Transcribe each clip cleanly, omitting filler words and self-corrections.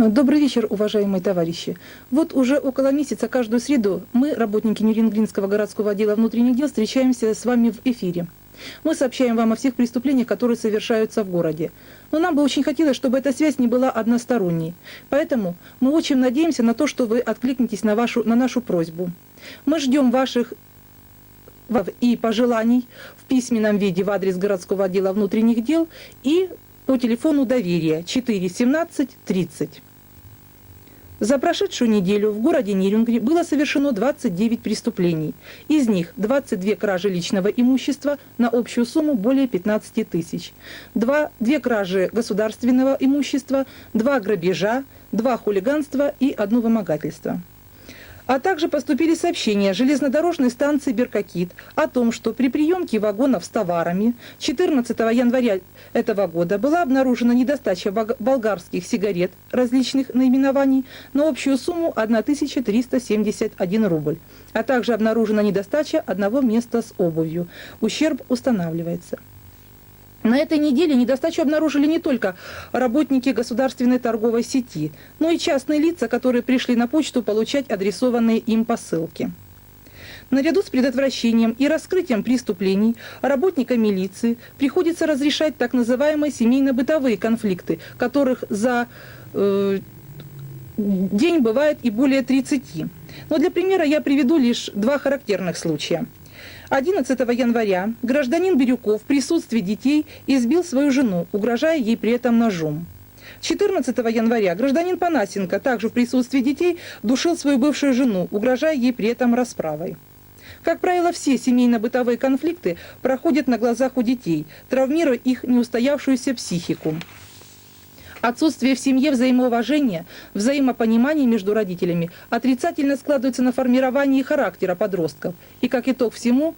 Добрый вечер, уважаемые товарищи. Вот уже около месяца каждую среду мы, работники Нерюнгринского городского отдела внутренних дел, встречаемся с вами в эфире. Мы сообщаем вам о всех преступлениях, которые совершаются в городе. Но нам бы очень хотелось, чтобы эта связь не была односторонней. Поэтому мы очень надеемся на то, что вы откликнетесь на нашу просьбу. Мы ждем ваших и пожеланий в письменном виде в адрес городского отдела внутренних дел и по телефону доверия 4 17 30. За прошедшую неделю в городе Нерюнгри было совершено 29 преступлений. Из них 22 кражи личного имущества на общую сумму более 15 тысяч. 2 кражи государственного имущества, 2 грабежа, 2 хулиганства и 1 вымогательство. А также поступили сообщения железнодорожной станции «Беркакит» о том, что при приемке вагонов с товарами 14 января этого года была обнаружена недостача болгарских сигарет различных наименований на общую сумму 1371 рубль, а также обнаружена недостача одного места с обувью. Ущерб устанавливается. На этой неделе недостачу обнаружили не только работники государственной торговой сети, но и частные лица, которые пришли на почту получать адресованные им посылки. Наряду с предотвращением и раскрытием преступлений работникам милиции приходится разрешать так называемые семейно-бытовые конфликты, которых за день бывает и более 30. Но для примера я приведу лишь 2 характерных случая. 11 января гражданин Бирюков в присутствии детей избил свою жену, угрожая ей при этом ножом. 14 января гражданин Панасенко также в присутствии детей душил свою бывшую жену, угрожая ей при этом расправой. Как правило, все семейно-бытовые конфликты проходят на глазах у детей, травмируя их неустоявшуюся психику. Отсутствие в семье взаимоуважения, взаимопонимания между родителями отрицательно складывается на формировании характера подростков и, как итог всему,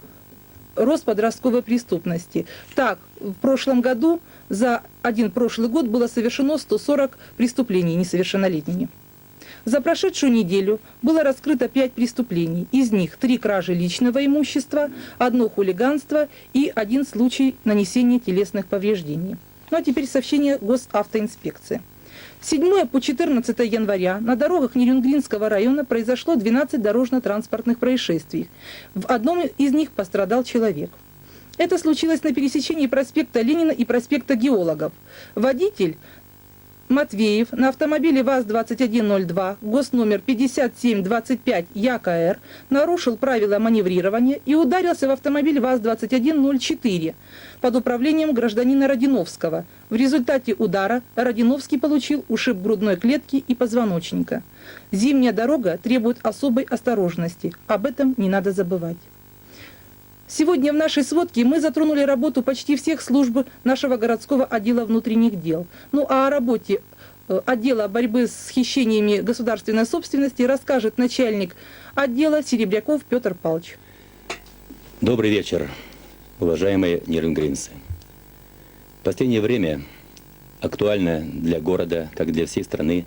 рост подростковой преступности. Так, в прошлом году за один прошлый год было совершено 140 преступлений несовершеннолетними. За прошедшую неделю было раскрыто 5 преступлений, из них 3 кражи личного имущества, 1 хулиганство и 1 случай нанесения телесных повреждений. Ну а теперь сообщение госавтоинспекции. С 7 по 14 января на дорогах Нерюнгринского района произошло 12 дорожно-транспортных происшествий. В одном из них пострадал человек. Это случилось на пересечении проспекта Ленина и проспекта Геологов. Водитель Матвеев на автомобиле ВАЗ-2102, госномер 5725 ЯКР, нарушил правила маневрирования и ударился в автомобиль ВАЗ-2104 под управлением гражданина Родиновского. В результате удара Родиновский получил ушиб грудной клетки и позвоночника. Зимняя дорога требует особой осторожности, об этом не надо забывать. Сегодня в нашей сводке мы затронули работу почти всех служб нашего городского отдела внутренних дел. Ну а о работе отдела борьбы с хищениями государственной собственности расскажет начальник отдела Серебряков Петр Павлович. Добрый вечер, уважаемые нерюнгринцы. В последнее время актуально для города, как для всей страны,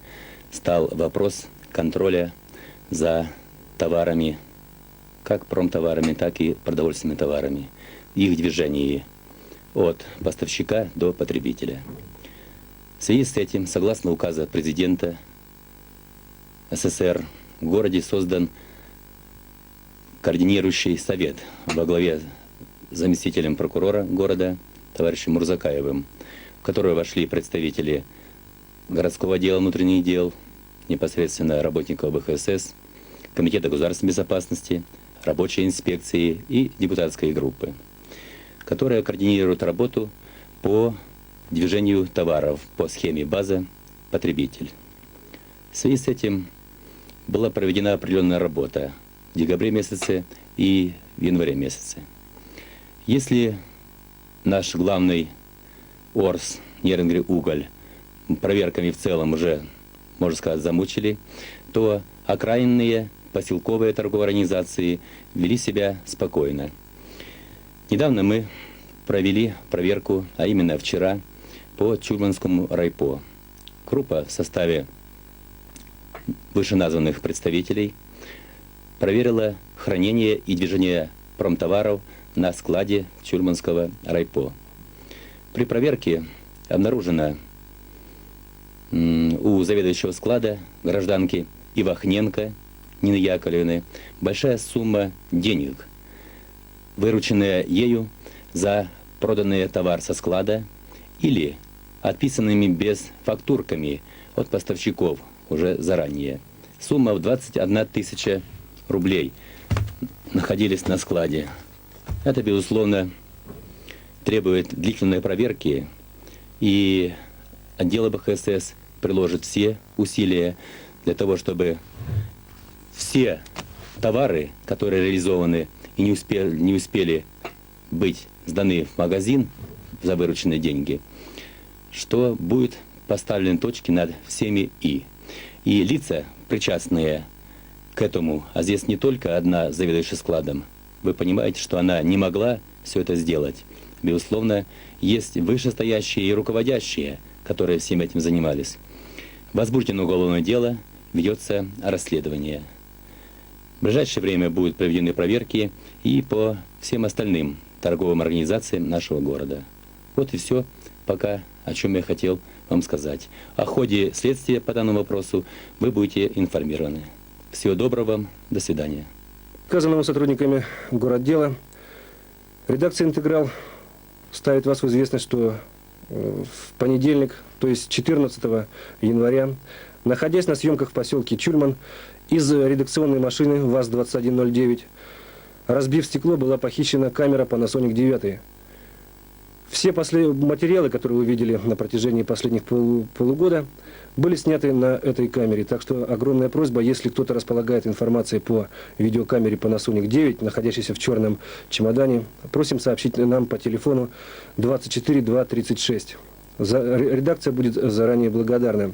стал вопрос контроля за товарами, как промтоварами, так и продовольственными товарами, их движении от поставщика до потребителя. В связи с этим, согласно указа президента СССР, в городе создан координирующий совет во главе с заместителем прокурора города товарищем Мурзакаевым, в который вошли представители городского отдела внутренних дел, непосредственно работников БХСС, Комитета государственной безопасности, рабочей инспекции и депутатской группы, которая координирует работу по движению товаров по схеме база «Потребитель». В связи с этим была проведена определенная работа в декабре месяце и в январе месяце. Если наш главный ОРС Нерюнгри уголь проверками в целом уже, можно сказать, замучили, то окраинные поселковые торговые организации вели себя спокойно. Недавно мы провели проверку, а именно вчера, по Чурманскому райпо. Группа в составе вышеназванных представителей проверила хранение и движение промтоваров на складе Чурманского райпо. При проверке обнаружено у заведующего склада гражданки Ивахненко Нины Яковлевны большая сумма денег, вырученная ею за проданный товар со склада или отписанными без фактурками от поставщиков уже заранее. Сумма в 21 тысяча рублей находились на складе. Это, безусловно, требует длительной проверки, и отдел АБХСС приложит все усилия для того, чтобы все товары, которые реализованы и не успели быть сданы в магазин за вырученные деньги, что будет поставлены точки над всеми «и». И лица, причастные к этому, а здесь не только одна заведующая складом, вы понимаете, что она не могла все это сделать. Безусловно, есть вышестоящие и руководящие, которые всем этим занимались. Возбуждено уголовное дело, ведется расследование. В ближайшее время будут проведены проверки и по всем остальным торговым организациям нашего города. Вот и все пока, о чем я хотел вам сказать. О ходе следствия по данному вопросу вы будете информированы. Всего доброго вам, до свидания. Сказанного сотрудниками городдела, редакция «Интеграл» ставит вас в известность, что в понедельник, то есть 14 января, находясь на съемках в поселке Чульман, из редакционной машины ВАЗ-2109, разбив стекло, была похищена камера Panasonic 9. Все материалы, которые вы видели на протяжении последних полугода, были сняты на этой камере. Так что огромная просьба, если кто-то располагает информацией по видеокамере Panasonic 9, находящейся в черном чемодане, просим сообщить нам по телефону 24 236. Редакция будет заранее благодарна.